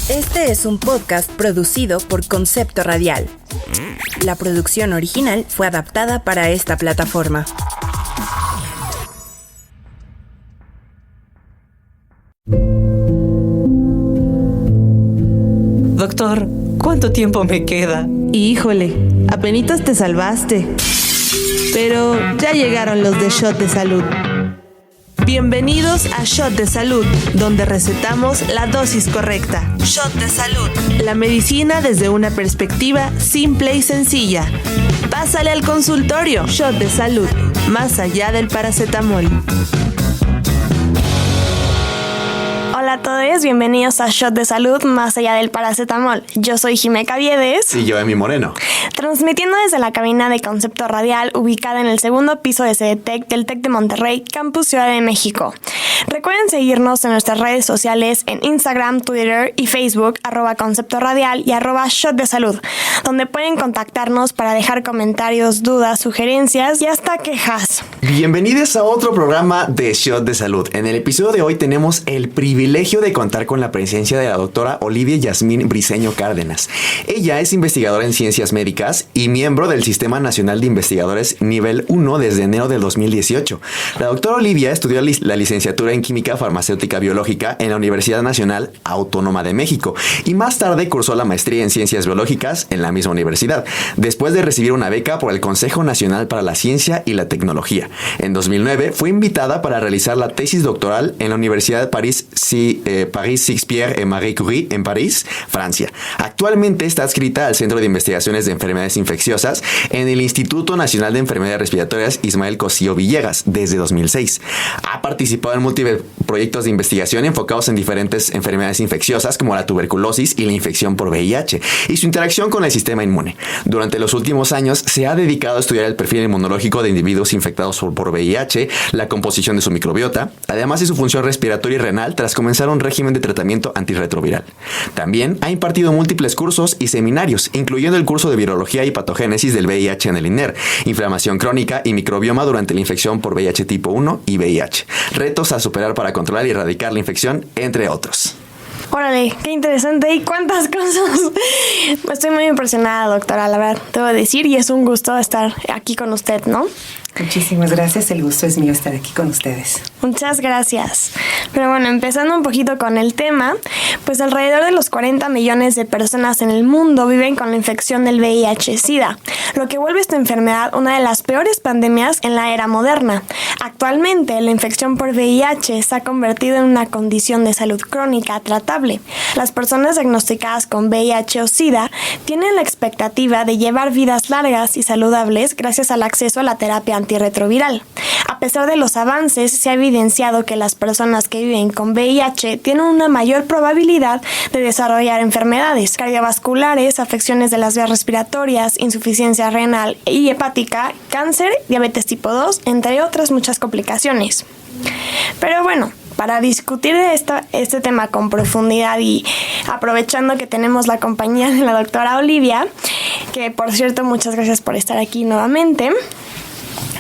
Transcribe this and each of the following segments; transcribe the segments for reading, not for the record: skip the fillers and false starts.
Este es un podcast producido por Concepto Radial. La producción original fue adaptada para esta plataforma. Doctor, ¿cuánto tiempo me queda? Híjole, apenitas te salvaste. Pero ya llegaron los de Shot de Salud. Bienvenidos a Shot de Salud, donde recetamos la dosis correcta. Shot de Salud. La medicina desde una perspectiva simple y sencilla. Pásale al consultorio. Shot de Salud, más allá del paracetamol. Hola a todos, bienvenidos a Shot de Salud, más allá del paracetamol. Yo soy Jimé Caviedes. Y yo, Emi Moreno. Transmitiendo desde la cabina de Concepto Radial, ubicada en el segundo piso de CDTEC del TEC de Monterrey, Campus Ciudad de México. Recuerden seguirnos en nuestras redes sociales en Instagram, Twitter y Facebook, @Concepto Radial y @Shot de Salud, donde pueden contactarnos para dejar comentarios, dudas, sugerencias y hasta quejas. Bienvenidos a otro programa de Shot de Salud. En el episodio de hoy tenemos el privilegio de contar con la presencia de la doctora Olivia Yasmín Briceño Cárdenas. Ella es investigadora en ciencias médicas y miembro del Sistema Nacional de Investigadores Nivel 1 desde enero del 2018. La doctora Olivia estudió la licenciatura en Química Farmacéutica Biológica en la Universidad Nacional Autónoma de México y más tarde cursó la maestría en Ciencias Biológicas en la misma universidad, después de recibir una beca por el Consejo Nacional para la Ciencia y la Tecnología. En 2009 fue invitada para realizar la tesis doctoral en la Universidad de París Six-Pierre et Marie Curie en París, Francia. Actualmente está adscrita al Centro de Investigaciones de Enfermedades Infecciosas en el Instituto Nacional de Enfermedades Respiratorias Ismael Cosío Villegas desde 2006. Ha participado en múltiples proyectos de investigación enfocados en diferentes enfermedades infecciosas como la tuberculosis y la infección por VIH y su interacción con el sistema inmune. Durante los últimos años se ha dedicado a estudiar el perfil inmunológico de individuos infectados por VIH, la composición de su microbiota, además de su función respiratoria y renal tras comenzar un régimen de tratamiento antirretroviral. También ha impartido múltiples cursos y seminarios, incluyendo el curso de Virología y Patogénesis del VIH en el INER, inflamación crónica y microbioma durante la infección por VIH tipo 1 y VIH, retos a superar para controlar y erradicar la infección, entre otros. Órale, qué interesante y cuántas cosas. Estoy muy impresionada, doctora, la verdad, debo decir, y es un gusto estar aquí con usted, ¿no? Muchísimas gracias, el gusto es mío estar aquí con ustedes. Muchas gracias. Pero bueno, empezando un poquito con el tema, pues alrededor de los 40 millones de personas en el mundo viven con la infección del VIH-Sida, lo que vuelve esta enfermedad una de las peores pandemias en la era moderna. Actualmente, la infección por VIH se ha convertido en una condición de salud crónica tratable. Las personas diagnosticadas con VIH o SIDA tienen la expectativa de llevar vidas largas y saludables gracias al acceso a la terapia antirretroviral. A pesar de los avances, se ha evidenciado que las personas que viven con VIH tienen una mayor probabilidad de desarrollar enfermedades cardiovasculares, afecciones de las vías respiratorias, insuficiencia renal y hepática, cáncer, diabetes tipo 2, entre otras muchas complicaciones. Pero bueno, para discutir este tema con profundidad y aprovechando que tenemos la compañía de la doctora Olivia, que por cierto, muchas gracias por estar aquí nuevamente.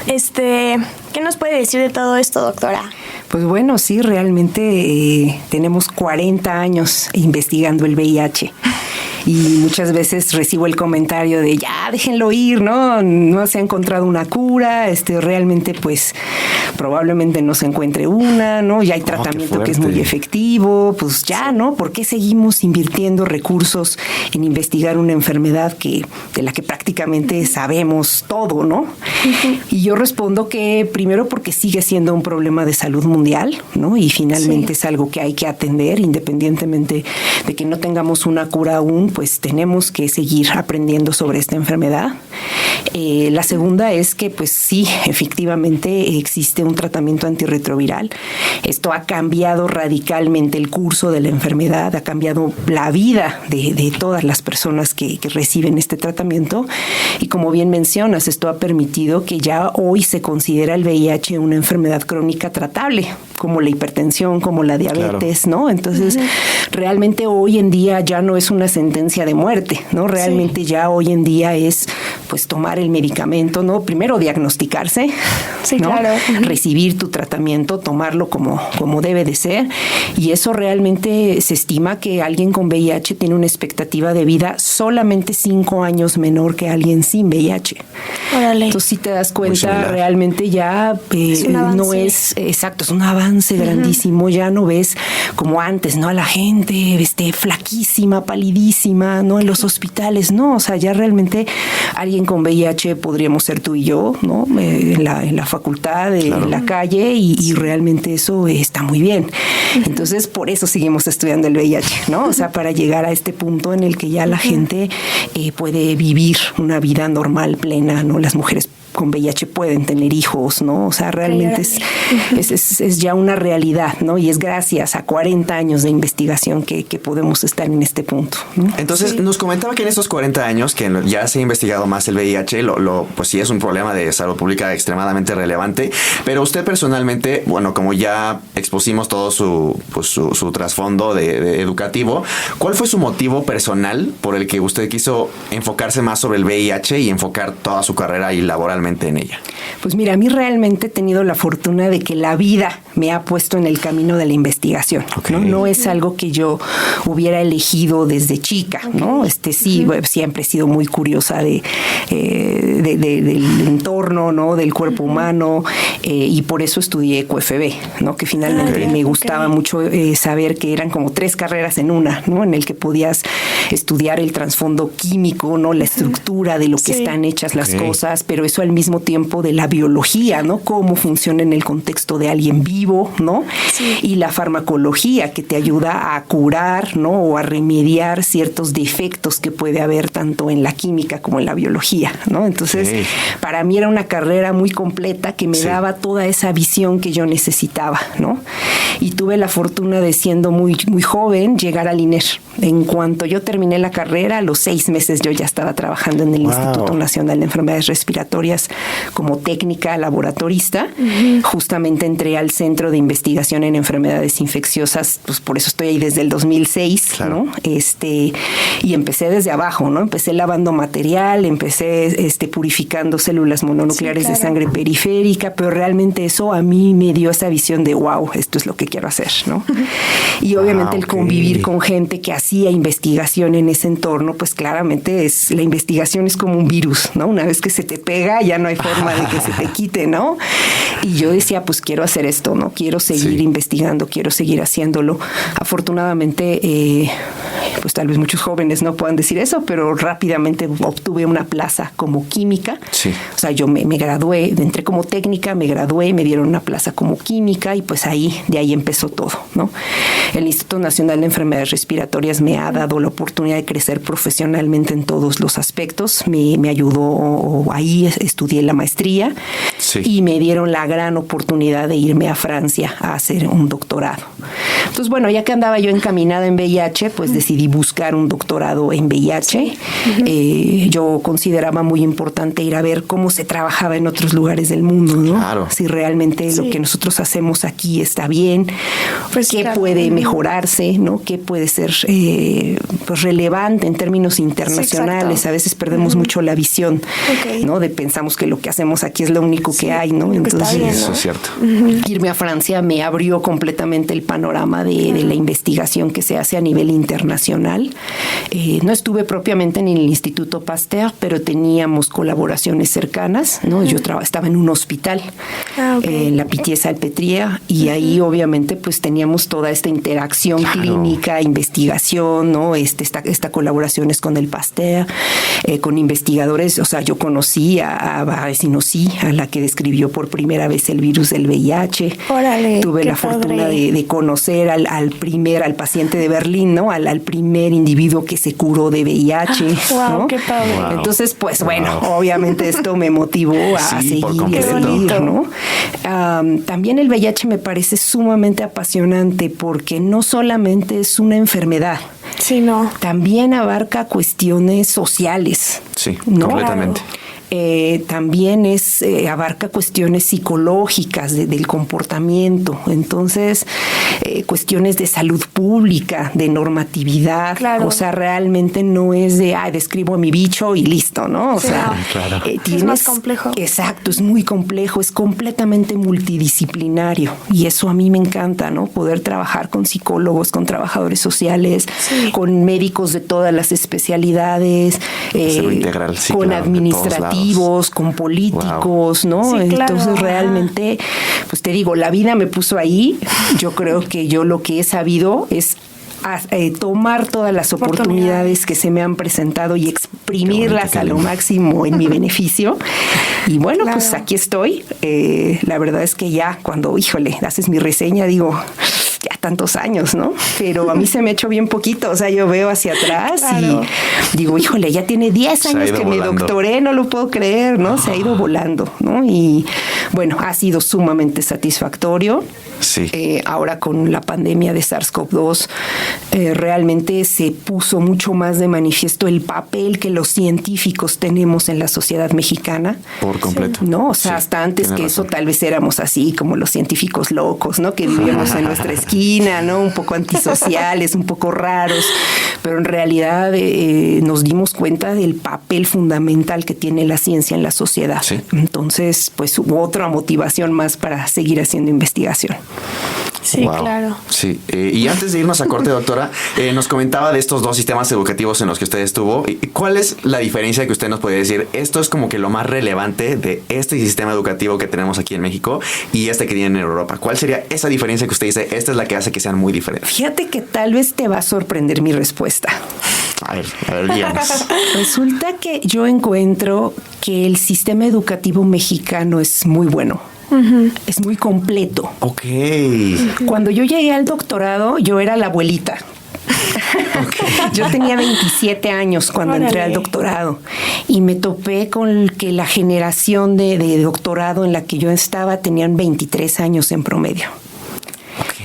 ¿Qué nos puede decir de todo esto, doctora? Pues bueno, sí, realmente tenemos 40 años investigando el VIH. Y muchas veces recibo el comentario de ya, déjenlo ir, ¿no? No se ha encontrado una cura, realmente pues probablemente no se encuentre una, ¿no? Ya hay tratamiento que es muy efectivo, pues ya, ¿no? ¿Por qué seguimos invirtiendo recursos en investigar una enfermedad de la que prácticamente sabemos todo, ¿no? Uh-huh. Y yo respondo que primero porque sigue siendo un problema de salud mundial, ¿no? Y finalmente es algo que hay que atender, independientemente de que no tengamos una cura aún, pues tenemos que seguir aprendiendo sobre esta enfermedad. La segunda es que pues sí, efectivamente existe un tratamiento antirretroviral. Esto ha cambiado radicalmente el curso de la enfermedad, ha cambiado la vida de todas las personas que reciben este tratamiento y como bien mencionas, esto ha permitido que ya hoy se considera el VIH una enfermedad crónica tratable, como la hipertensión, como la diabetes, claro, ¿no? Entonces, realmente hoy en día ya no es una sentencia de muerte, ¿no? Realmente ya hoy en día es pues tomar el medicamento, ¿no? Primero diagnosticarse, Sí, ¿no? claro. Recibir tu tratamiento, tomarlo como debe de ser, y eso realmente se estima que alguien con VIH tiene una expectativa de vida solamente 5 años menor que alguien sin VIH. Órale. Entonces, si te das cuenta, similar. realmente ya Es un avance. no es, exacto, es un avance grandísimo. Ya no ves como antes, ¿no? A la gente flaquísima, palidísima, ¿no? En los hospitales, no. O sea, ya realmente alguien con VIH podríamos ser tú y yo, ¿no? En la facultad, en la calle, y realmente eso está muy bien. Entonces, por eso seguimos estudiando el VIH, ¿no? O sea, para llegar a este punto en el que ya la gente puede vivir una vida normal, plena, ¿no? Las mujeres con VIH pueden tener hijos, ¿no? O sea, realmente es ya una realidad, ¿no? Y es gracias a 40 años de investigación que podemos estar en este punto, ¿no? Entonces, nos comentaba que en estos 40 años que ya se ha investigado más el VIH, pues sí es un problema de salud pública extremadamente relevante, pero usted personalmente, bueno, como ya expusimos todo su trasfondo de educativo, ¿cuál fue su motivo personal por el que usted quiso enfocarse más sobre el VIH y enfocar toda su carrera y laboralmente en ella? Pues mira, a mí realmente he tenido la fortuna de que la vida me ha puesto en el camino de la investigación, ¿no? No es algo que yo hubiera elegido desde chica, ¿no? Sí, siempre he sido muy curiosa del entorno, ¿no? Del cuerpo humano, y por eso estudié QFB, ¿no? Que finalmente me gustaba mucho saber que eran como 3 carreras en una, ¿no? En el que podías estudiar el trasfondo químico, ¿no? La estructura de lo que están hechas las cosas, pero eso al mismo tiempo de la biología, ¿no? Cómo funciona en el contexto de alguien vivo, ¿no? Sí. Y la farmacología, que te ayuda a curar, ¿no? O a remediar ciertos defectos que puede haber tanto en la química como en la biología, ¿no? Entonces, para mí era una carrera muy completa que me daba toda esa visión que yo necesitaba, ¿no? Y tuve la fortuna de, siendo muy, muy joven, llegar al INER. En cuanto yo terminé la carrera, a los 6 meses yo ya estaba trabajando en el Instituto Nacional de Enfermedades Respiratorias como técnica laboratorista. Justamente entré al Centro de Investigación en Enfermedades Infecciosas, pues por eso estoy ahí desde el 2006, ¿no? Y empecé desde abajo, ¿no? Empecé lavando material, empecé purificando células mononucleares de sangre periférica, pero realmente eso a mí me dio esa visión de wow, esto es lo que quiero hacer, ¿no? Y obviamente el convivir con gente que hacía investigación en ese entorno, pues claramente la investigación es como un virus, ¿no? Una vez que se te pega, ya no hay forma de que se te quite, ¿no? Y yo decía, pues quiero hacer esto, ¿no? Quiero seguir investigando, quiero seguir haciéndolo. Afortunadamente, pues tal vez muchos jóvenes no puedan decir eso, pero rápidamente obtuve una plaza como química. Sí. O sea, yo me gradué, entré como técnica, me gradué, me dieron una plaza como química y pues de ahí empezó todo, ¿no? El Instituto Nacional de Enfermedades Respiratorias me ha dado la oportunidad de crecer profesionalmente en todos los aspectos. Me ayudó, ahí estudié la maestría y me dieron la gran oportunidad de irme a Francia a hacer un doctorado. Entonces, bueno, ya que andaba yo encaminada en VIH, pues decidí buscar un doctorado en VIH. Yo consideraba muy importante ir a ver cómo se trabajaba en otros lugares del mundo, ¿no? Claro. Si realmente lo que nosotros hacemos aquí está bien, pues qué puede mejorarse, ¿no? Qué puede ser pues relevante en términos internacionales. A veces perdemos mucho la visión, ¿no? Pensamos que lo que hacemos aquí es lo único que hay, ¿no? Entonces, bien, ¿no? Eso es cierto. Irme a Francia me abrió completamente el panorama de la investigación que se hace a nivel internacional. No estuve propiamente en el Instituto Pasteur, pero teníamos colaboraciones cercanas, ¿no? Yo estaba en un hospital, en la Pitié-Salpêtrière, y ahí obviamente pues teníamos toda esta interacción clínica, investigación, ¿no? Esta colaboración es con el Pasteur, con investigadores. O sea, yo conocí a Sinosi, a la que describió por primera vez el virus del VIH. Órale, tuve la fortuna de conocer al paciente de Berlín, ¿no? Al primer individuo que se curó de VIH. Wow, ¿no? qué padre. Wow. Entonces, pues bueno, obviamente esto me motivó a seguir y a seguir, ¿no? También el VIH me parece sumamente apasionante porque no solamente es una enfermedad, sino también abarca cuestiones sociales. Sí, ¿no? completamente. también abarca cuestiones psicológicas del comportamiento. Entonces, cuestiones de salud pública, de normatividad. Claro. O sea, realmente no es de, describo a mi bicho y listo, ¿no? O sea, claro. Es más complejo. Exacto, es muy complejo, es completamente multidisciplinario y eso a mí me encanta, ¿no? Poder trabajar con psicólogos, con trabajadores sociales, con médicos de todas las especialidades, integral, sí, con claro, administrativos, con políticos, ¿no? Sí, claro. Entonces realmente, pues te digo, la vida me puso ahí. Yo creo que yo lo que he sabido es tomar todas las oportunidades que se me han presentado y exprimirlas a lo máximo en mi beneficio. Y bueno, pues aquí estoy. La verdad es que ya cuando, haces mi reseña, digo, ya tantos años, ¿no? Pero a mí se me ha hecho bien poquito. O sea, yo veo hacia atrás y digo, ya tiene 10 años que me doctoré, no lo puedo creer, ¿no? Se ha ido volando, ¿no? Y bueno, ha sido sumamente satisfactorio. Sí. Ahora con la pandemia de SARS-CoV-2 realmente se puso mucho más de manifiesto el papel que los científicos tenemos en la sociedad mexicana. Por completo. No, o sea, hasta antes que eso tal vez éramos así como los científicos locos, ¿no? Que vivíamos en nuestra esquina, ¿no? Un poco antisociales, un poco raros, pero en realidad nos dimos cuenta del papel fundamental que tiene la ciencia en la sociedad. Sí. Entonces, pues hubo otra motivación más para seguir haciendo investigación. Sí, claro. Sí, y antes de irnos a corte, doctora, nos comentaba de estos dos sistemas educativos en los que usted estuvo. ¿Cuál es la diferencia que usted nos puede decir? Esto es como que lo más relevante de este sistema educativo que tenemos aquí en México y este que tienen en Europa. ¿Cuál sería esa diferencia que usted dice? Esta es la que hace que sean muy diferentes. Fíjate que tal vez te va a sorprender mi respuesta. A ver, díganos. Resulta que yo encuentro que el sistema educativo mexicano es muy bueno. Uh-huh. Es muy completo. Ok. Cuando yo llegué al doctorado, yo era la abuelita. Okay. Yo tenía 27 años cuando entré al doctorado y me topé con que la generación de doctorado en la que yo estaba tenían 23 años en promedio.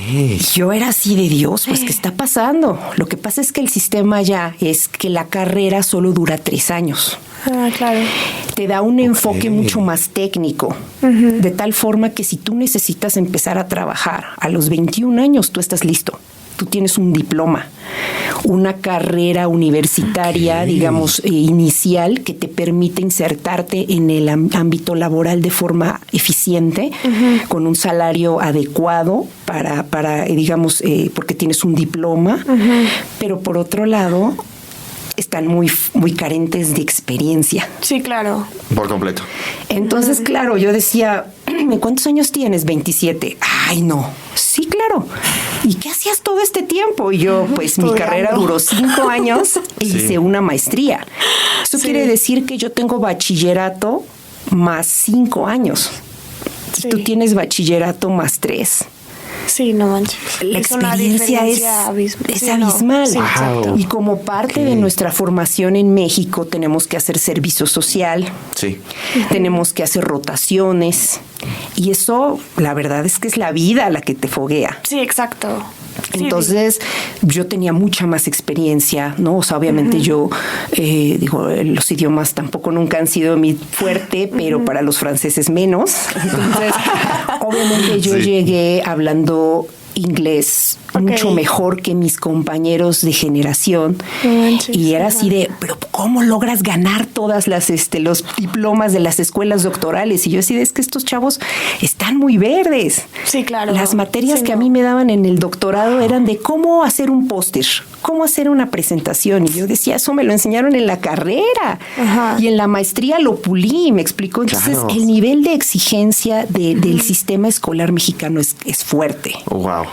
Y yo era así de Dios, pues ¿qué está pasando? Lo que pasa es que el sistema ya es que la carrera solo dura 3 años. Claro. Te da un enfoque mucho más técnico, de tal forma que si tú necesitas empezar a trabajar a los 21 años, tú estás listo. Tú tienes un diploma, una carrera universitaria, digamos, inicial que te permite insertarte en el ámbito laboral de forma eficiente, con un salario adecuado para digamos, porque tienes un diploma, pero por otro lado están muy carentes de experiencia. Sí, claro. Por completo. Entonces, claro, yo decía, ¿cuántos años tienes? 27. Ay, no. Sí, claro. ¿Y qué hacías todo este tiempo? Y yo, pues mi carrera duró 5 años e hice una maestría. Eso quiere decir que yo tengo bachillerato más 5 años. Y tú tienes bachillerato más 3. Sí, no manches. La experiencia es abismal. Sí, y como parte de nuestra formación en México tenemos que hacer servicio social. Sí. Tenemos que hacer rotaciones. Y eso, la verdad es que es la vida la que te foguea. Sí, exacto. Entonces, yo tenía mucha más experiencia, ¿no? O sea, obviamente yo, los idiomas tampoco nunca han sido mi fuerte, pero para los franceses menos. Entonces, obviamente yo llegué hablando inglés mucho mejor que mis compañeros de generación. Y era así de, pero ¿cómo logras ganar todas las los diplomas de las escuelas doctorales? Y yo así de, es que estos chavos están muy verdes. Sí, claro. Las materias que a mí me daban en el doctorado eran de cómo hacer un póster, cómo hacer una presentación. Y yo decía, eso me lo enseñaron en la carrera. Ajá. Y en la maestría lo pulí, me explicó. Entonces, el nivel de exigencia del sistema escolar mexicano es fuerte. Wow.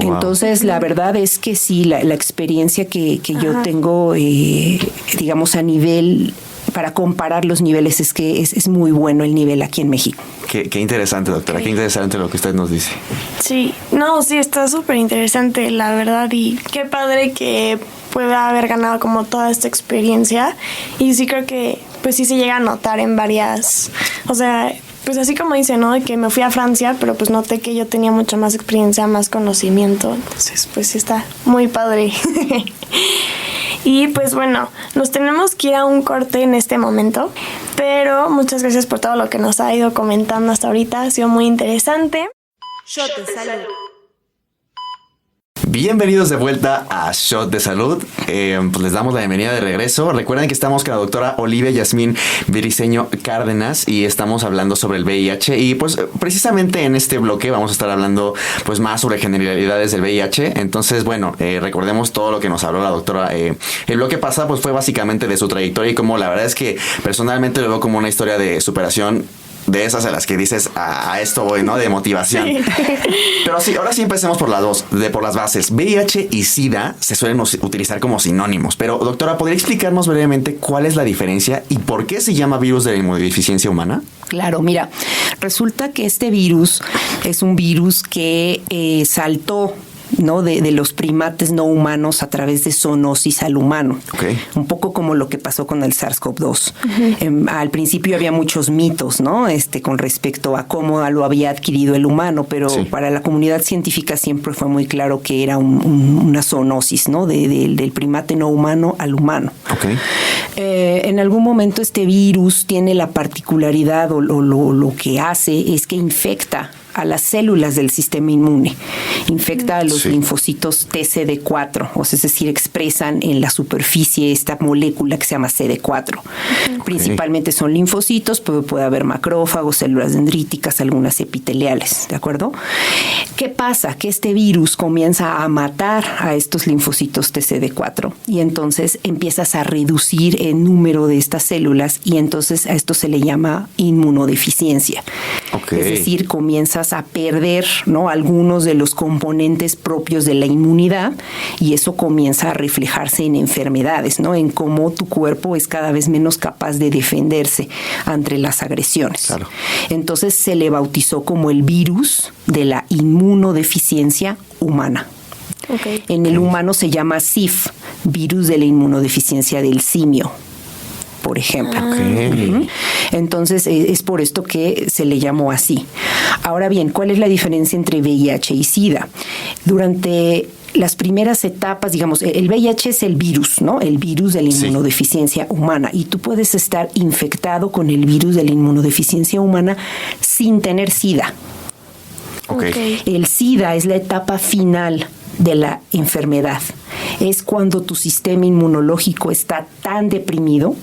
Entonces, la verdad es que sí, la experiencia que yo tengo, digamos, a nivel, para comparar los niveles, es que es muy bueno el nivel aquí en México. Qué interesante, doctora, qué interesante lo que usted nos dice. Sí, sí, está súper interesante, la verdad, y qué padre que pueda haber ganado como toda esta experiencia. Y sí creo que, pues sí se llega a notar en varias, o sea, pues así como dice, ¿no? Que me fui a Francia, pero pues noté que yo tenía mucha más experiencia, más conocimiento. Entonces, pues sí está muy padre. Y pues bueno, nos tenemos que ir a un corte en este momento. Pero muchas gracias por todo lo que nos ha ido comentando hasta ahorita. Ha sido muy interesante. Shot de salud. Bienvenidos de vuelta a Shot de Salud. Pues les damos la bienvenida de regreso. Recuerden que estamos con la doctora Olivia Yasmín Briceño Cárdenas y estamos hablando sobre el VIH. Y pues precisamente en este bloque vamos a estar hablando pues más sobre generalidades del VIH. Entonces, bueno, recordemos todo lo que nos habló la doctora. El bloque pasado pues fue básicamente de su trayectoria y como la verdad es que personalmente lo veo como una historia de superación de esas a las que dices a esto voy, ¿no? De motivación. Sí. Pero sí, ahora sí empecemos por por las bases. VIH y SIDA se suelen utilizar como sinónimos. Pero, doctora, ¿podría explicarnos brevemente cuál es la diferencia y por qué se llama virus de la inmunodeficiencia humana? Claro, mira, resulta que este virus es un virus que saltó, ¿no? de los primates no humanos a través de zoonosis al humano. Okay. Un poco como lo que pasó con el SARS-CoV-2. Uh-huh. Al principio había muchos mitos, ¿no? Con respecto a cómo lo había adquirido el humano, pero sí, para la comunidad científica siempre fue muy claro que era una zoonosis, ¿no? Del primate no humano al humano. Okay. En algún momento este virus tiene la particularidad o lo que hace es que infecta a las células del sistema inmune, infecta a los linfocitos TCD4, o sea, es decir, expresan en la superficie esta molécula que se llama CD4. Okay. Principalmente son linfocitos, pero puede haber macrófagos, células dendríticas, algunas epiteliales, ¿de acuerdo? ¿Qué pasa? Que este virus comienza a matar a estos linfocitos TCD4 y entonces empiezas a reducir el número de estas células y entonces a esto se le llama inmunodeficiencia. Okay. Es decir, comienzas a perder, ¿no? algunos de los componentes propios de la inmunidad y eso comienza a reflejarse en enfermedades, ¿no? En cómo tu cuerpo es cada vez menos capaz de defenderse ante las agresiones. Claro. Entonces se le bautizó como el virus de la inmunodeficiencia humana. Okay. En el humano se llama SIF, virus de la inmunodeficiencia del simio, por ejemplo. Okay. Uh-huh. Entonces, es por esto que se le llamó así. Ahora bien, ¿cuál es la diferencia entre VIH y SIDA? Durante las primeras etapas, digamos, el VIH es el virus, ¿no? El virus de la inmunodeficiencia humana. Y tú puedes estar infectado con el virus de la inmunodeficiencia humana sin tener SIDA. Okay. El SIDA es la etapa final de la enfermedad. Es cuando tu sistema inmunológico está tan deprimido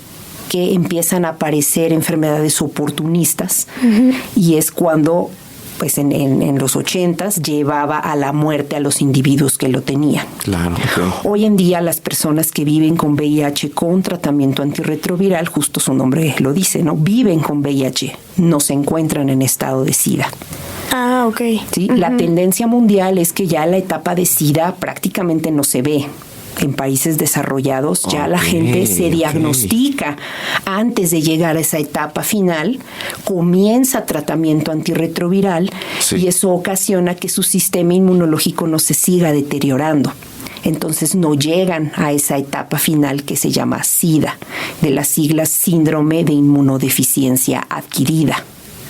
que empiezan a aparecer enfermedades oportunistas. Uh-huh. Y es cuando, pues en los 80s, llevaba a la muerte a los individuos que lo tenían. Claro. Okay. Hoy en día las personas que viven con VIH con tratamiento antirretroviral, justo su nombre lo dice, ¿no? Viven con VIH, no se encuentran en estado de SIDA. Ah, ok. ¿Sí? Uh-huh. La tendencia mundial es que ya la etapa de SIDA prácticamente no se ve. En países desarrollados ya la gente se diagnostica antes de llegar a esa etapa final, comienza tratamiento antirretroviral y eso ocasiona que su sistema inmunológico no se siga deteriorando. Entonces no llegan a esa etapa final que se llama SIDA, de las siglas Síndrome de Inmunodeficiencia Adquirida.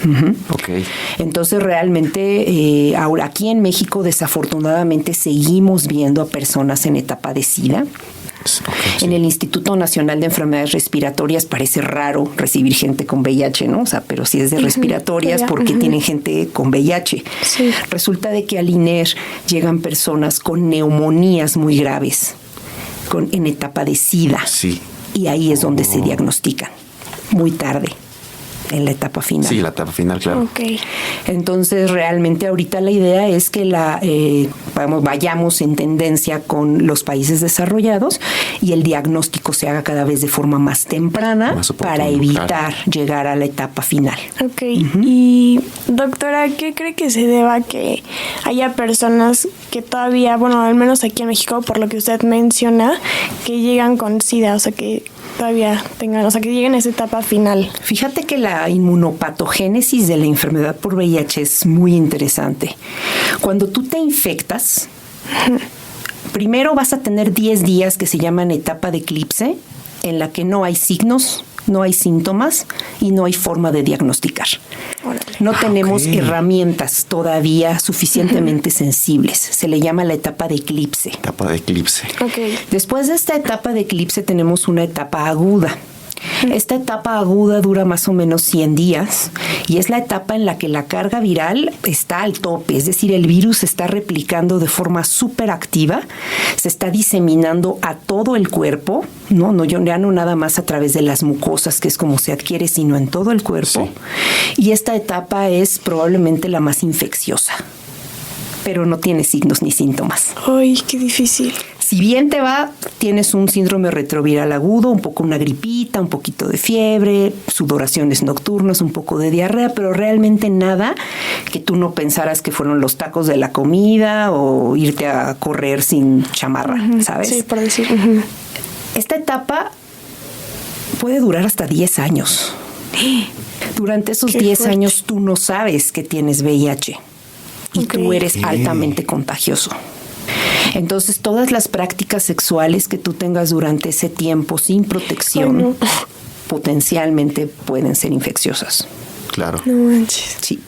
Uh-huh. Okay. Entonces realmente ahora aquí en México desafortunadamente seguimos viendo a personas en etapa de SIDA. Okay, en el Instituto Nacional de Enfermedades Respiratorias parece raro recibir gente con VIH, ¿no? O sea, pero si es de respiratorias, ¿por qué tienen gente con VIH? Sí. Resulta de que al INER llegan personas con neumonías muy graves en etapa de SIDA. Sí. Y ahí es donde se diagnostican muy tarde. En la etapa final. Sí, la etapa final, claro. Okay. Entonces, realmente ahorita la idea es que vayamos en tendencia con los países desarrollados y el diagnóstico se haga cada vez de forma más temprana para evitar llegar a la etapa final. Ok. Uh-huh. Y, doctora, ¿qué cree que se deba que haya personas que todavía, bueno, al menos aquí en México, por lo que usted menciona, que llegan con SIDA, o sea, que todavía tengan, o sea, que lleguen a esa etapa final? Fíjate que la inmunopatogénesis de la enfermedad por VIH es muy interesante. Cuando tú te infectas, primero vas a tener 10 días que se llaman etapa de eclipse, en la que no hay signos, no hay síntomas y no hay forma de diagnosticar. No tenemos herramientas todavía suficientemente sensibles. Se le llama la etapa de eclipse. Etapa de eclipse. Okay. Después de esta etapa de eclipse tenemos una etapa aguda. Esta etapa aguda dura más o menos 100 días y es la etapa en la que la carga viral está al tope, es decir, el virus se está replicando de forma súper activa, se está diseminando a todo el cuerpo, ya no nada más a través de las mucosas, que es como se adquiere, sino en todo el cuerpo. Sí. Y esta etapa es probablemente la más infecciosa, pero no tiene signos ni síntomas. ¡Ay, qué difícil! Si bien te va, tienes un síndrome retroviral agudo, un poco una gripita, un poquito de fiebre, sudoraciones nocturnas, un poco de diarrea, pero realmente nada que tú no pensaras que fueron los tacos de la comida o irte a correr sin chamarra, ¿sabes? Sí, por decir. Esta etapa puede durar hasta 10 años. Durante esos 10 años tú no sabes que tienes VIH y tú eres altamente contagioso. Entonces, todas las prácticas sexuales que tú tengas durante ese tiempo sin protección potencialmente pueden ser infecciosas. Claro. No manches. Sí.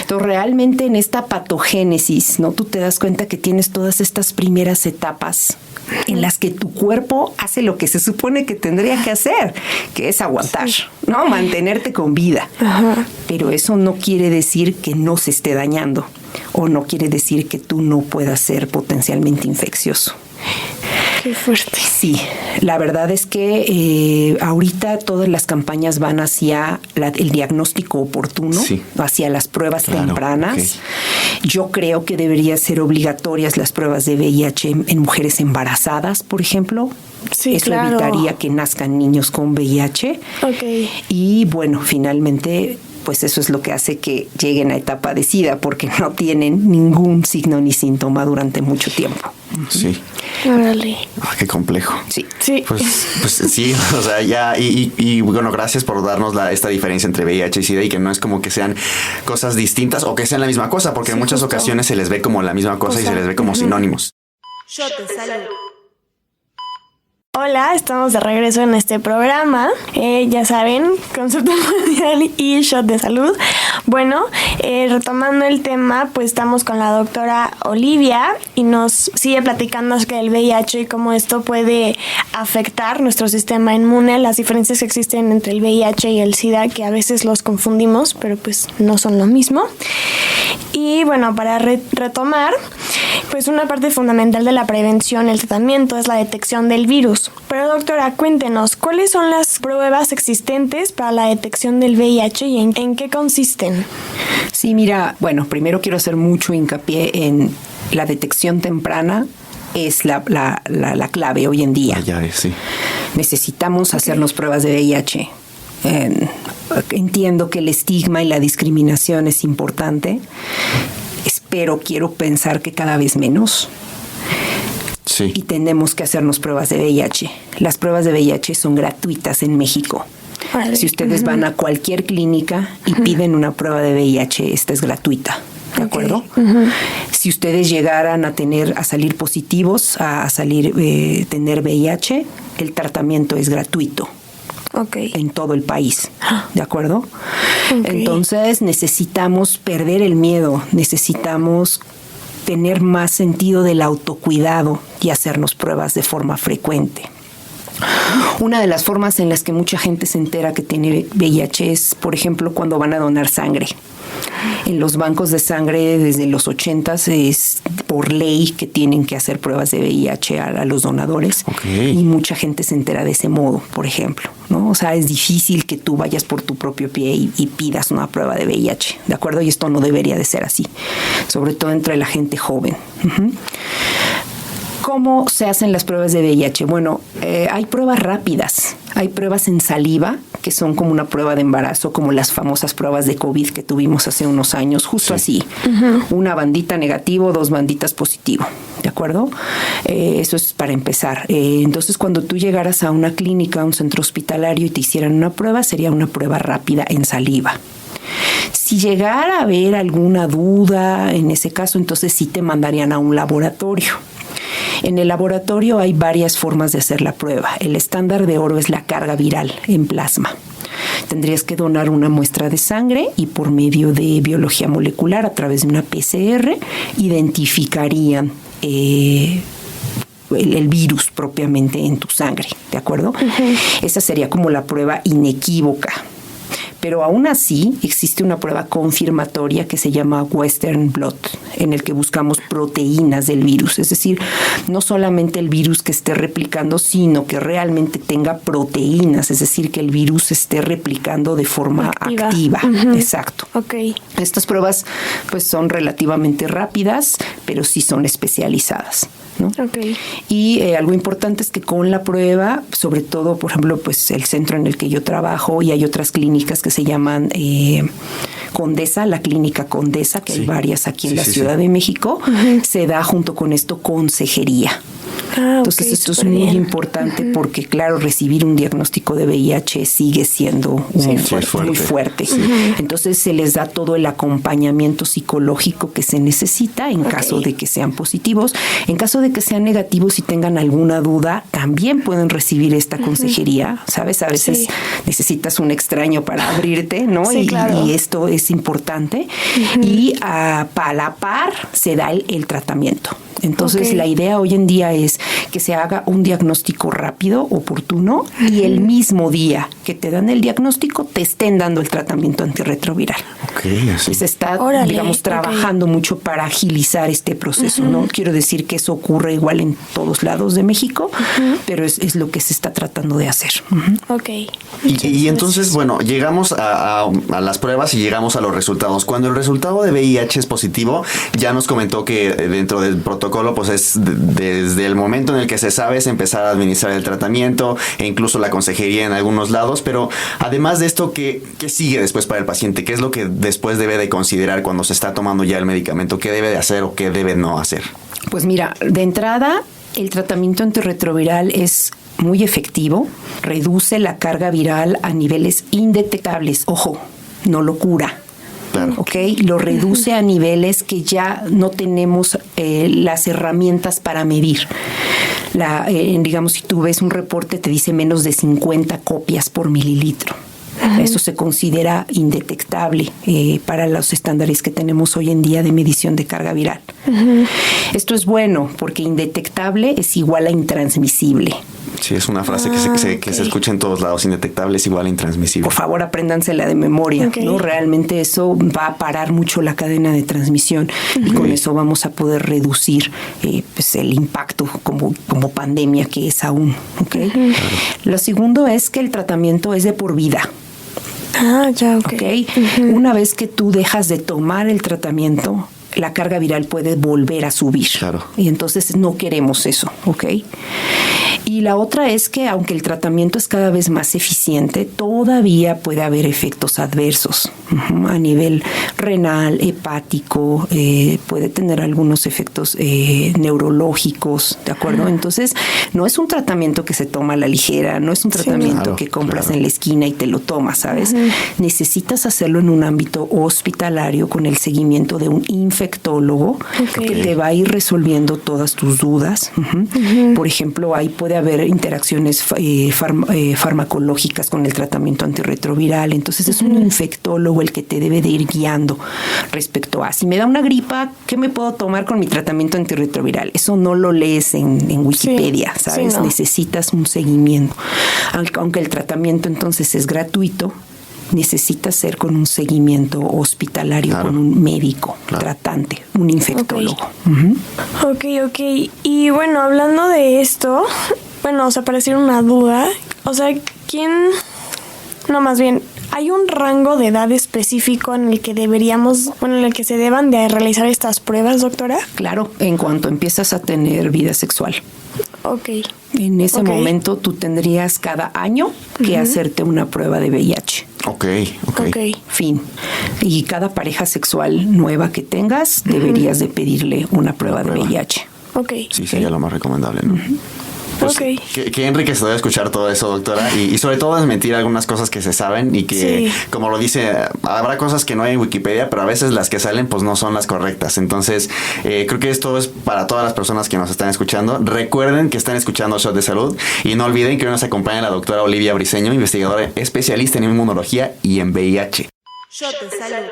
Entonces, realmente en esta patogénesis, ¿no? Tú te das cuenta que tienes todas estas primeras etapas en las que tu cuerpo hace lo que se supone que tendría que hacer, que es aguantar, ¿no? Mantenerte con vida. Ajá. Pero eso no quiere decir que no se esté dañando o no quiere decir que tú no puedas ser potencialmente infeccioso. Qué fuerte. Sí, la verdad es que ahorita todas las campañas van hacia el diagnóstico oportuno, hacia las pruebas tempranas. Okay. Yo creo que deberían ser obligatorias las pruebas de VIH en mujeres embarazadas, por ejemplo. Sí, eso evitaría que nazcan niños con VIH. Okay. Y bueno, finalmente, pues eso es lo que hace que lleguen a etapa de SIDA, porque no tienen ningún signo ni síntoma durante mucho tiempo. Sí. Órale. Qué complejo. Sí. Pues sí, o sea, ya, y bueno, gracias por darnos esta diferencia entre VIH y SIDA y que no es como que sean cosas distintas o que sean la misma cosa, porque en muchas ocasiones se les ve como la misma cosa y se les ve como sinónimos. Shot de salud. Hola, estamos de regreso en este programa. Ya saben, Concepto Mundial y Shot de Salud. Bueno, retomando el tema, pues estamos con la doctora Olivia y nos sigue platicando acerca del VIH y cómo esto puede afectar nuestro sistema inmune, las diferencias que existen entre el VIH y el SIDA, que a veces los confundimos, pero pues no son lo mismo. Y bueno, para retomar, pues una parte fundamental de la prevención y el tratamiento es la detección del virus. Pero doctora, cuéntenos, ¿cuáles son las pruebas existentes para la detección del VIH y en qué consisten? Sí, mira, bueno, primero quiero hacer mucho hincapié en la detección temprana. Es la clave hoy en día. La llave, sí. Necesitamos hacernos pruebas de VIH. Entiendo que el estigma y la discriminación es importante, pero quiero pensar que cada vez menos. Sí. Y tenemos que hacernos pruebas de VIH. Las pruebas de VIH son gratuitas en México. Vale. Si ustedes van a cualquier clínica y piden una prueba de VIH, esta es gratuita. ¿De acuerdo? Si ustedes llegaran a salir positivos, tener VIH, el tratamiento es gratuito. Okay. En todo el país, ¿de acuerdo? Okay. Entonces necesitamos perder el miedo, necesitamos tener más sentido del autocuidado y hacernos pruebas de forma frecuente. Una de las formas en las que mucha gente se entera que tiene VIH es, por ejemplo, cuando van a donar sangre. En los bancos de sangre desde los 80s es por ley que tienen que hacer pruebas de VIH a los donadores. Okay. Y mucha gente se entera de ese modo, por ejemplo, ¿no? O sea, es difícil que tú vayas por tu propio pie y pidas una prueba de VIH, ¿de acuerdo? Y esto no debería de ser así, sobre todo entre la gente joven. ¿Cómo se hacen las pruebas de VIH? Bueno, hay pruebas rápidas. Hay pruebas en saliva, que son como una prueba de embarazo, como las famosas pruebas de COVID que tuvimos hace unos años, justo así. Una bandita negativo, 2 banditas positivo. ¿De acuerdo? Eso es para empezar. Entonces, cuando tú llegaras a una clínica, a un centro hospitalario y te hicieran una prueba, sería una prueba rápida en saliva. Si llegara a haber alguna duda en ese caso, entonces sí te mandarían a un laboratorio. En el laboratorio hay varias formas de hacer la prueba. El estándar de oro es la carga viral en plasma. Tendrías que donar una muestra de sangre y por medio de biología molecular, a través de una PCR, identificarían el virus propiamente en tu sangre, ¿de acuerdo? Esa sería como la prueba inequívoca. Pero aún así existe una prueba confirmatoria que se llama Western Blot, en el que buscamos proteínas del virus. Es decir, no solamente el virus que esté replicando, sino que realmente tenga proteínas, es decir, que el virus esté replicando de forma activa. Exacto. Okay. Estas pruebas pues son relativamente rápidas, pero sí son especializadas, ¿no? Okay. Y algo importante es que con la prueba, sobre todo, por ejemplo, pues el centro en el que yo trabajo, y hay otras clínicas que se llaman Condesa, la clínica Condesa, que hay varias aquí en la Ciudad de México, se da junto con esto consejería. Entonces esto es muy importante porque, claro, recibir un diagnóstico de VIH sigue siendo muy fuerte. Entonces se les da todo el acompañamiento psicológico que se necesita en caso de que sean positivos. En caso de que sean negativos y tengan alguna duda, también pueden recibir esta consejería, ¿sabes? A veces necesitas un extraño para abrirte, ¿no? Sí, claro. Y esto es importante. Y a la par se da el tratamiento. Entonces la idea hoy en día es que se haga un diagnóstico rápido, oportuno, y el mismo día que te dan el diagnóstico te estén dando el tratamiento antirretroviral. Así. Se está, digamos, trabajando mucho para agilizar este proceso. No quiero decir que eso ocurre igual en todos lados de México, pero es lo que se está tratando de hacer. Y entonces, bueno, llegamos a las pruebas y llegamos a los resultados. Cuando el resultado de VIH es positivo, ya nos comentó que dentro del protocolo, pues es desde el momento en el que se sabe es empezar a administrar el tratamiento e incluso la consejería en algunos lados. Pero además de esto, ¿qué sigue después para el paciente? ¿Qué es lo que después debe de considerar cuando se está tomando ya el medicamento? ¿Qué debe de hacer o qué debe no hacer? Pues mira, de entrada, el tratamiento antirretroviral es muy efectivo, reduce la carga viral a niveles indetectables. Ojo, no lo cura. Claro. ¿Ok? Lo reduce a niveles que ya no tenemos las herramientas para medir. Digamos, si tú ves un reporte, te dice menos de 50 copias por mililitro. Eso se considera indetectable para los estándares que tenemos hoy en día de medición de carga viral. Esto es bueno porque indetectable es igual a intransmisible. Sí, es una frase que se escucha en todos lados. Indetectable es igual a intransmisible. Por favor, apréndansela de memoria, ¿no? Realmente eso va a parar mucho la cadena de transmisión y con eso vamos a poder reducir pues el impacto como pandemia que es aún. ¿Okay? Lo segundo es que el tratamiento es de por vida. Una vez que tú dejas de tomar el tratamiento, la carga viral puede volver a subir. Claro. Y entonces no queremos eso, ¿ok? Y la otra es que aunque el tratamiento es cada vez más eficiente, todavía puede haber efectos adversos a nivel renal, hepático, puede tener algunos efectos neurológicos, ¿de acuerdo? Entonces, no es un tratamiento que se toma a la ligera, no es un tratamiento que compras en la esquina y te lo tomas, ¿sabes? Necesitas hacerlo en un ámbito hospitalario con el seguimiento de un infectólogo que te va a ir resolviendo todas tus dudas. Por ejemplo, ahí puede haber interacciones farmacológicas con el tratamiento antirretroviral. Entonces es un infectólogo el que te debe de ir guiando respecto a si me da una gripa, ¿qué me puedo tomar con mi tratamiento antirretroviral? Eso no lo lees en Wikipedia, ¿sabes? Necesitas un seguimiento. Aunque el tratamiento entonces es gratuito, necesita ser con un seguimiento hospitalario, con un médico tratante, un infectólogo. Ok. Y bueno, hablando de esto, bueno, o sea, pareciera una duda. O sea, ¿hay un rango de edad específico en el que en el que se deban de realizar estas pruebas, doctora? Claro, en cuanto empiezas a tener vida sexual. En ese momento tú tendrías cada año que hacerte una prueba de VIH. Ok. Fin. Y cada pareja sexual nueva que tengas, deberías de pedirle una prueba de VIH. Sí, sería lo más recomendable, ¿no? Pues, qué enriquecedor escuchar todo eso, doctora, y sobre todo desmentir algunas cosas que se saben y que, como lo dice, habrá cosas que no hay en Wikipedia, pero a veces las que salen pues no son las correctas. Entonces, creo que esto es para todas las personas que nos están escuchando. Recuerden que están escuchando Shot de Salud y no olviden que hoy nos acompaña la doctora Olivia Briceño, investigadora especialista en inmunología y en VIH. Shot de Salud.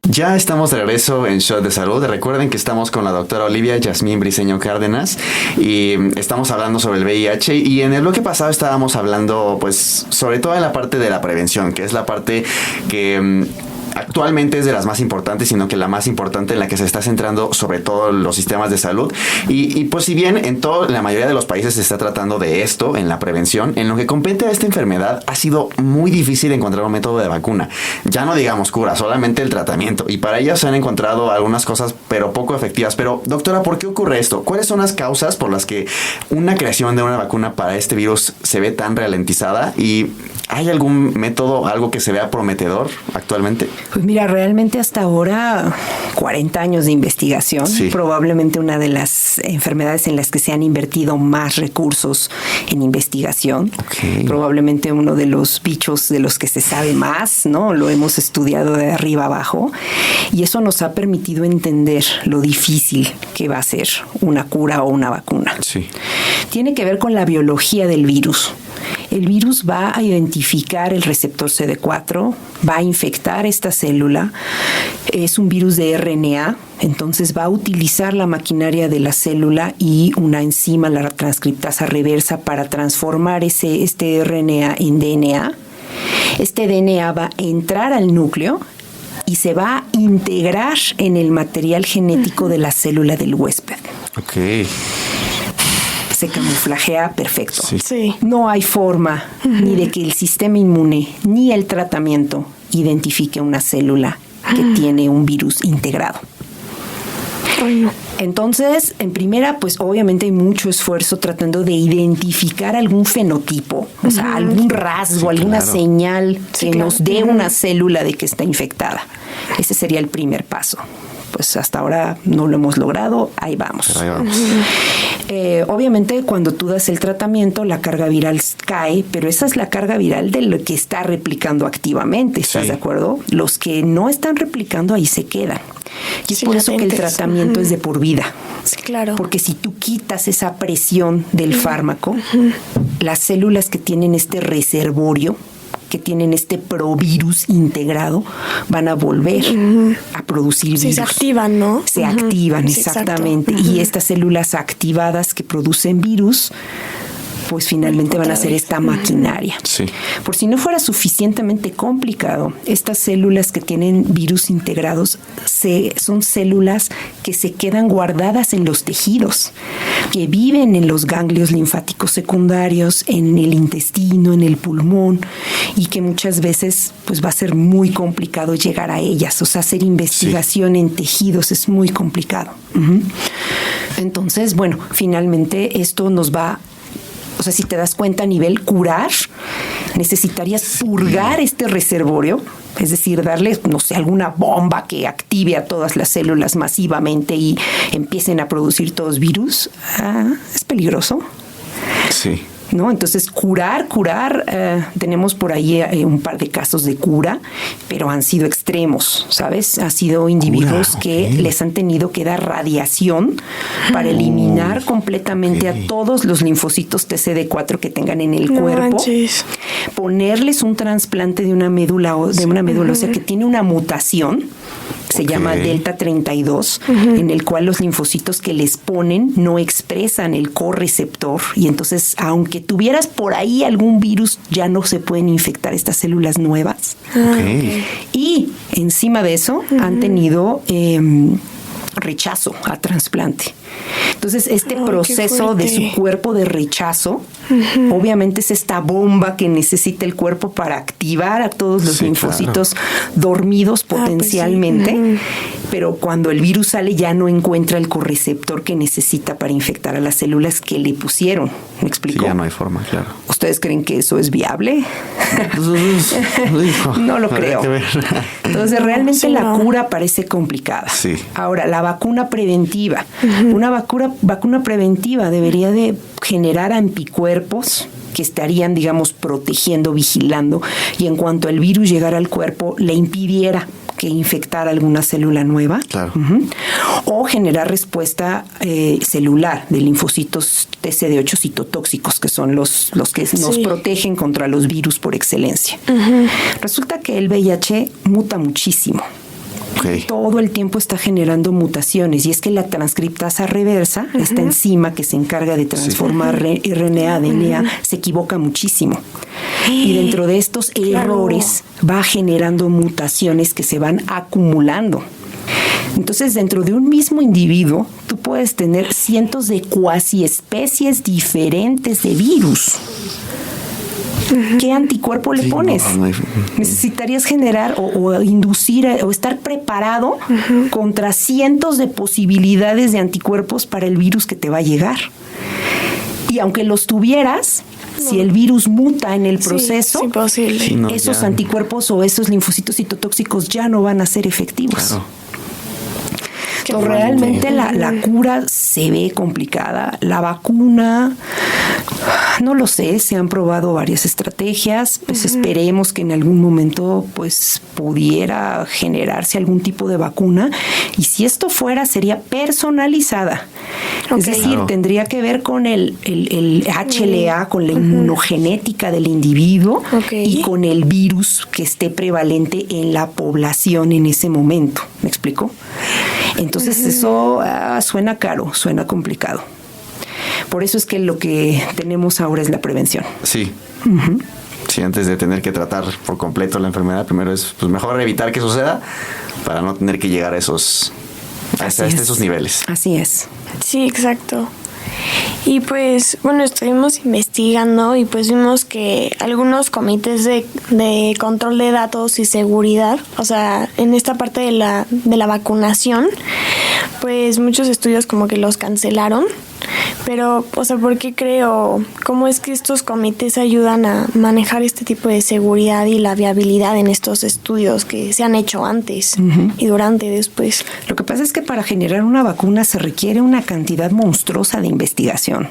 Ya estamos de regreso en Shot de Salud. Recuerden que estamos con la doctora Olivia Yasmín Briceño Cárdenas y estamos hablando sobre el VIH, y en el bloque pasado estábamos hablando pues sobre toda la parte de la prevención, que es la parte que actualmente es de las más importantes, sino que la más importante, en la que se está centrando sobre todo los sistemas de salud. Y pues si bien en la mayoría de los países se está tratando de esto, en la prevención, en lo que compete a esta enfermedad ha sido muy difícil encontrar un método de vacuna. Ya no digamos cura, solamente el tratamiento. Y para ello se han encontrado algunas cosas, pero poco efectivas. Pero, doctora, ¿por qué ocurre esto? ¿Cuáles son las causas por las que una creación de una vacuna para este virus se ve tan ralentizada? ¿Y hay algún método, algo que se vea prometedor actualmente? Pues mira, realmente hasta ahora 40 años de investigación, sí. Probablemente una de las enfermedades en las que se han invertido más recursos en investigación. Okay. Probablemente uno de los bichos de los que se sabe más, ¿no? Lo hemos estudiado de arriba abajo y eso nos ha permitido entender lo difícil que va a ser una cura o una vacuna. Sí. Tiene que ver con la biología del virus. El virus va a identificar el receptor CD4, va a infectar esta célula. Es un virus de RNA, entonces va a utilizar la maquinaria de la célula y una enzima, la transcriptasa reversa, para transformar este RNA en DNA. Este DNA va a entrar al núcleo y se va a integrar en el material genético de la célula del huésped. Ok. Se camuflajea perfecto. Sí. No hay forma ni de que el sistema inmune ni el tratamiento identifique una célula que tiene un virus integrado. Ay, no. Entonces, en primera, pues obviamente hay mucho esfuerzo tratando de identificar algún fenotipo, o sea, algún rasgo, Sí, alguna claro. señal que claro. nos dé una célula de que está infectada. Ese sería el primer paso. Pues hasta ahora no lo hemos logrado, ahí vamos. Pero ahí vamos. Obviamente cuando tú das el tratamiento la carga viral cae, pero esa es la carga viral de lo que está replicando activamente, ¿estás Sí. de acuerdo? Los que no están replicando ahí se quedan. Y es Sí, por eso que el latentes. tratamiento es de por vida. Sí, claro. Porque si tú quitas esa presión del fármaco, las células que tienen este reservorio, que tienen este provirus integrado, van a volver a producir virus. Sí, se activan, ¿no? Se activan, Sí, exactamente. exacto. Y estas células activadas que producen virus, pues finalmente van a ser esta maquinaria. Sí. Por si no fuera suficientemente complicado, estas células que tienen virus integrados son células que se quedan guardadas en los tejidos, que viven en los ganglios linfáticos secundarios, en el intestino, en el pulmón, y que muchas veces pues va a ser muy complicado llegar a ellas. O sea, hacer investigación en tejidos es muy complicado. Entonces, bueno, finalmente esto nos va... O sea, si te das cuenta, a nivel curar, necesitarías purgar este reservorio, es decir, darle, no sé, alguna bomba que active a todas las células masivamente y empiecen a producir todos virus. Es peligroso. Sí. ¿No? Entonces, curar, tenemos por ahí un par de casos de cura, pero han sido extremos, ¿sabes? Han sido individuos que les han tenido que dar radiación para eliminar completamente a todos los linfocitos TCD4 que tengan en el cuerpo, manches. ponerles un trasplante de una médula, o sea, que tiene una mutación, se llama Delta 32, en el cual los linfocitos que les ponen no expresan el correceptor, y entonces, aunque tuvieras por ahí algún virus, ya no se pueden infectar estas células nuevas. Okay. Y encima de eso han tenido rechazo a trasplante. Entonces, este proceso de su cuerpo de rechazo, obviamente es esta bomba que necesita el cuerpo para activar a todos los linfocitos dormidos potencialmente, pues sí. Pero cuando el virus sale ya no encuentra el correceptor que necesita para infectar a las células que le pusieron. ¿Me explico? Sí, ya no hay forma, claro. ¿Ustedes creen que eso es viable? No lo creo. Entonces, realmente la cura parece complicada. Sí. Ahora, la vacuna preventiva. Una vacuna preventiva debería de generar anticuerpos que estarían, digamos, protegiendo, vigilando, y en cuanto el virus llegara al cuerpo, le impidiera que infectara alguna célula nueva. Claro. O generar respuesta celular de linfocitos TCD8 citotóxicos, que son los que nos protegen contra los virus por excelencia. Resulta que el VIH muta muchísimo. Okay. Todo el tiempo está generando mutaciones, y es que la transcriptasa reversa, esta enzima que se encarga de transformar RNA, ADN, se equivoca muchísimo. Y dentro de estos errores va generando mutaciones que se van acumulando. Entonces, dentro de un mismo individuo, tú puedes tener cientos de cuasi especies diferentes de virus. ¿Qué anticuerpo le pones? Necesitarías generar o inducir o estar preparado contra cientos de posibilidades de anticuerpos para el virus que te va a llegar. Y aunque los tuvieras, si el virus muta en el proceso, esos anticuerpos o esos linfocitos citotóxicos ya no van a ser efectivos. Claro. Entonces, realmente la cura se ve complicada. La vacuna, no lo sé, se han probado varias estrategias. Pues esperemos que en algún momento pues pudiera generarse algún tipo de vacuna. Y si esto fuera, sería personalizada. Es decir, tendría que ver con el HLA, con la inmunogenética del individuo y con el virus que esté prevalente en la población en ese momento. ¿Me explico? Entonces eso suena caro, suena complicado. Por eso es que lo que tenemos ahora es la prevención. Sí. Sí, antes de tener que tratar por completo la enfermedad, primero es pues mejor evitar que suceda para no tener que llegar a esos niveles. Así es. Sí, exacto. Y pues, bueno, estuvimos investigando y pues vimos que algunos comités de control de datos y seguridad, o sea, en esta parte de la vacunación, pues muchos estudios como que los cancelaron. Pero, o sea, ¿por qué creo? ¿Cómo es que estos comités ayudan a manejar este tipo de seguridad y la viabilidad en estos estudios que se han hecho antes y durante y después? Lo que pasa es que para generar una vacuna se requiere una cantidad monstruosa de investigación.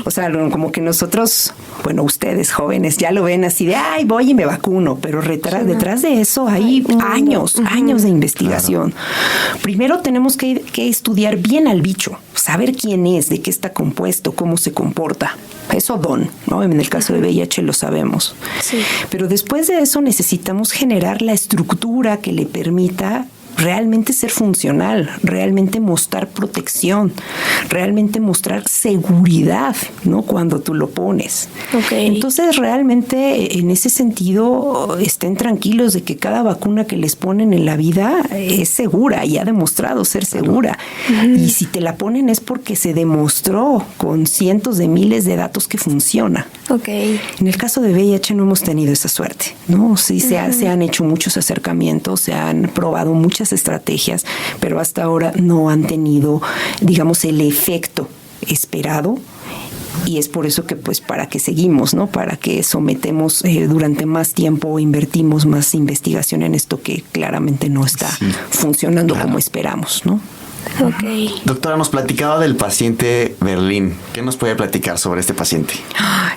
O sea, como que nosotros, bueno, ustedes jóvenes ya lo ven así de, ay, voy y me vacuno, pero detrás de eso hay años de investigación. Claro. Primero tenemos que estudiar bien al bicho, saber quién es, de qué está compuesto, cómo se comporta. Eso ¿no? En el caso de VIH lo sabemos. Sí. Pero después de eso necesitamos generar la estructura que le permita realmente ser funcional, realmente mostrar protección, realmente mostrar seguridad, ¿no? Cuando tú lo pones. Entonces, realmente, en ese sentido, estén tranquilos de que cada vacuna que les ponen en la vida es segura y ha demostrado ser segura. Y si te la ponen es porque se demostró con cientos de miles de datos que funciona. En el caso de VIH no hemos tenido esa suerte, ¿no? Sí, se han hecho muchos acercamientos, se han probado muchas estrategias, pero hasta ahora no han tenido, digamos, el efecto esperado. Y es por eso que, pues, para que seguimos, ¿no? Para que sometemos durante más tiempo, invertimos más investigación en esto que claramente no está funcionando como esperamos, ¿no? Doctora, nos platicaba del paciente Berlín. ¿Qué nos puede platicar sobre este paciente?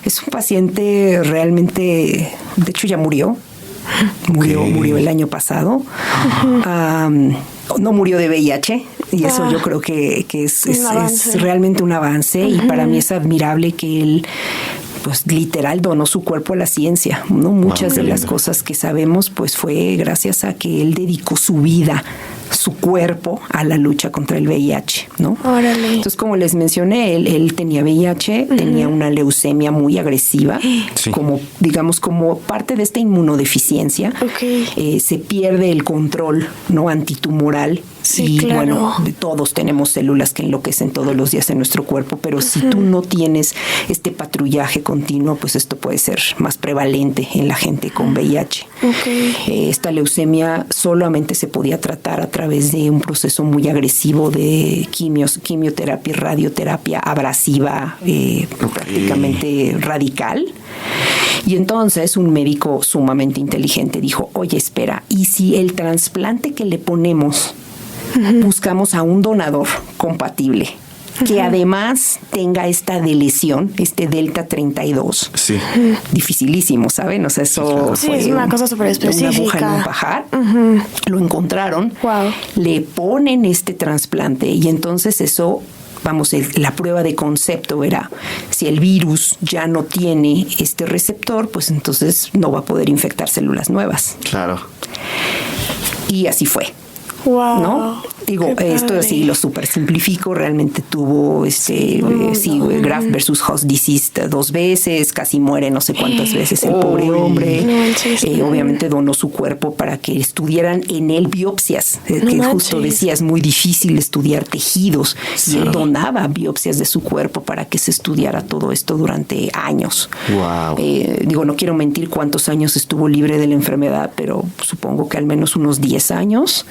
Es un paciente realmente, de hecho ya murió. Murió el año pasado. No murió de VIH, y eso yo creo que es realmente un avance. Y para mí es admirable que él, pues, literal donó su cuerpo a la ciencia, ¿no? Muchas de las cosas que sabemos pues fue gracias a que él dedicó su vida, su cuerpo, a la lucha contra el VIH, ¿no? Entonces, como les mencioné, él tenía VIH, tenía una leucemia muy agresiva, como, digamos, como parte de esta inmunodeficiencia. Se pierde el control, ¿no? Antitumoral. Bueno, todos tenemos células que enloquecen todos los días en nuestro cuerpo, pero si tú no tienes este patrullaje continuo, pues esto puede ser más prevalente en la gente con VIH. Esta leucemia solamente se podía tratar a través de un proceso muy agresivo de quimioterapia y radioterapia abrasiva, prácticamente radical. Y entonces un médico sumamente inteligente dijo, oye, espera, ¿y si el trasplante que le ponemos buscamos a un donador compatible que además tenga esta deleción, este delta 32? Dificilísimo, ¿saben? O sea, eso fue es una cosa súper específica. Una aguja en un pajar. Lo encontraron, le ponen este trasplante y entonces eso, vamos, la prueba de concepto era, si el virus ya no tiene este receptor, pues entonces no va a poder infectar células nuevas. Claro. Y así fue. Wow. ¿No? Digo, esto sí lo super simplifico, realmente tuvo graft versus host disease 2 veces, casi muere no sé cuántas veces el pobre hombre. Obviamente donó su cuerpo para que estudiaran en él biopsias, que justo decía, es muy difícil estudiar tejidos, y él donaba biopsias de su cuerpo para que se estudiara todo esto durante años. Wow. Digo, no quiero mentir cuántos años estuvo libre de la enfermedad, pero supongo que al menos unos 10 años.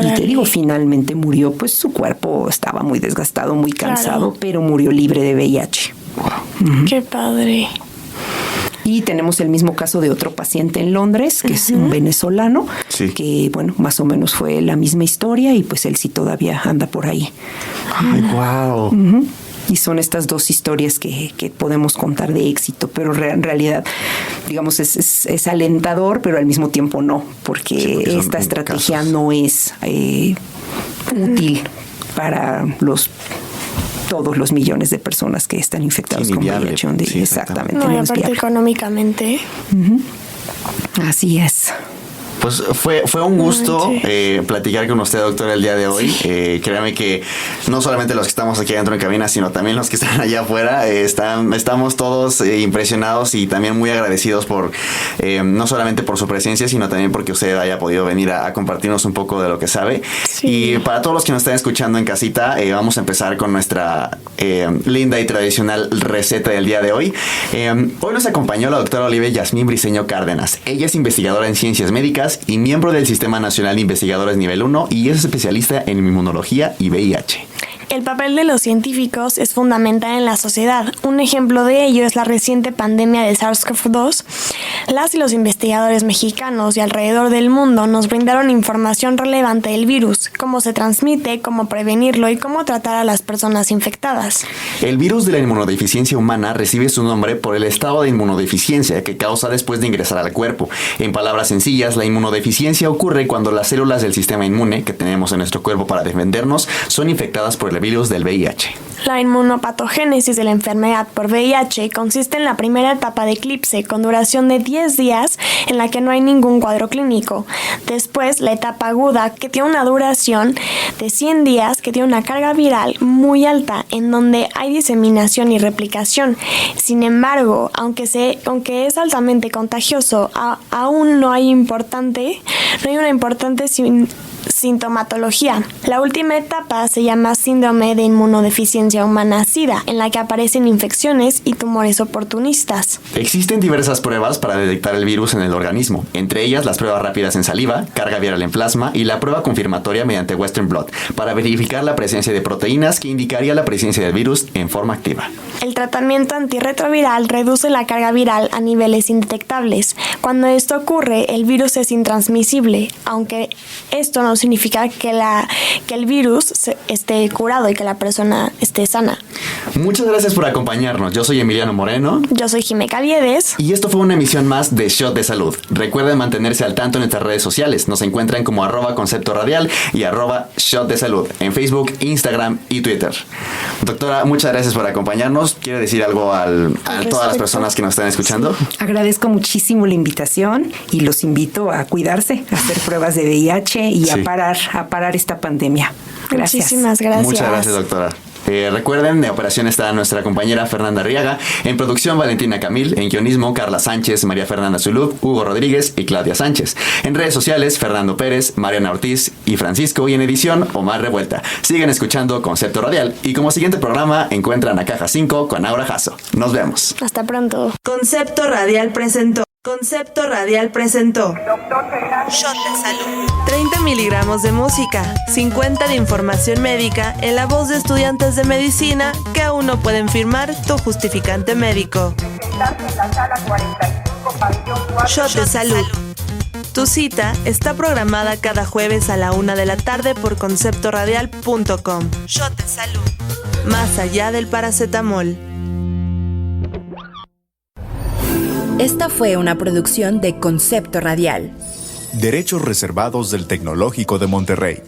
Y te digo, finalmente murió, pues su cuerpo estaba muy desgastado, muy cansado, pero murió libre de VIH. Wow. Qué padre. Y tenemos el mismo caso de otro paciente en Londres, que es un venezolano, que, bueno, más o menos fue la misma historia y pues él sí todavía anda por ahí. ¡Ay, wow! Y son estas 2 historias que podemos contar de éxito, pero en realidad, digamos, es alentador, pero al mismo tiempo no, porque esta estrategia no es útil para todos los millones de personas que están infectados con VIH. Exactamente. No, y aparte económicamente. Así es. Pues fue un gusto platicar con usted, doctora, el día de hoy. Créame que no solamente los que estamos aquí adentro en cabina, sino también los que están allá afuera, estamos todos impresionados y también muy agradecidos por no solamente por su presencia, sino también porque usted haya podido venir a compartirnos un poco de lo que sabe. Y para todos los que nos están escuchando en casita, vamos a empezar con nuestra linda y tradicional receta del día de hoy. Hoy nos acompañó la doctora Olivia Yasmín Briceño Cárdenas. Ella es investigadora en ciencias médicas y miembro del Sistema Nacional de Investigadores Nivel 1 y es especialista en inmunología y VIH. El papel de los científicos es fundamental en la sociedad. Un ejemplo de ello es la reciente pandemia de SARS-CoV-2. Las y los investigadores mexicanos y alrededor del mundo nos brindaron información relevante del virus, cómo se transmite, cómo prevenirlo y cómo tratar a las personas infectadas. El virus de la inmunodeficiencia humana recibe su nombre por el estado de inmunodeficiencia que causa después de ingresar al cuerpo. En palabras sencillas, la inmunodeficiencia ocurre cuando las células del sistema inmune que tenemos en nuestro cuerpo para defendernos son infectadas por el virus del VIH. La inmunopatogénesis de la enfermedad por VIH consiste en la primera etapa de eclipse con duración de 10 días en la que no hay ningún cuadro clínico. Después, la etapa aguda que tiene una duración de 100 días que tiene una carga viral muy alta en donde hay diseminación y replicación. Sin embargo, aunque es altamente contagioso, aún no hay una importante sintomatología. La última etapa se llama síndrome de inmunodeficiencia humana SIDA, en la que aparecen infecciones y tumores oportunistas. Existen diversas pruebas para detectar el virus en el organismo, entre ellas las pruebas rápidas en saliva, carga viral en plasma y la prueba confirmatoria mediante Western blot, para verificar la presencia de proteínas que indicaría la presencia del virus en forma activa. El tratamiento antirretroviral reduce la carga viral a niveles indetectables. Cuando esto ocurre, el virus es intransmisible, aunque esto no significa que el virus esté curado y que la persona esté sana. Muchas gracias por acompañarnos. Yo soy Emiliano Moreno. Yo soy Jime Caviedes. Y esto fue una emisión más de Shot de Salud. Recuerden mantenerse al tanto en nuestras redes sociales. Nos encuentran como @concepto radial y @Shot de Salud en Facebook, Instagram y Twitter. Doctora, muchas gracias por acompañarnos. ¿Quiere decir algo a todas las personas que nos están escuchando? Agradezco muchísimo la invitación y los invito a cuidarse, a hacer pruebas de VIH y a parar esta pandemia. Gracias. Muchísimas gracias. Muchas gracias, doctora. Recuerden, de operación está nuestra compañera Fernanda Arriaga, en producción Valentina Camil, en guionismo Carla Sánchez, María Fernanda Zulub, Hugo Rodríguez y Claudia Sánchez. En redes sociales, Fernando Pérez, Mariana Ortiz y Francisco, y en edición, Omar Revuelta. Sigan escuchando Concepto Radial y como siguiente programa encuentran a Caja 5 con Aura Jasso. Nos vemos. Hasta pronto. Concepto Radial presentó Shot de Salud. 30 miligramos de música, 50 de información médica en la voz de estudiantes de medicina que aún no pueden firmar tu justificante médico. Shot de Salud. Tu cita está programada cada jueves a la 1 de la tarde por conceptoradial.com. Shot de Salud. Más allá del paracetamol. Esta fue una producción de Concepto Radial. Derechos reservados del Tecnológico de Monterrey.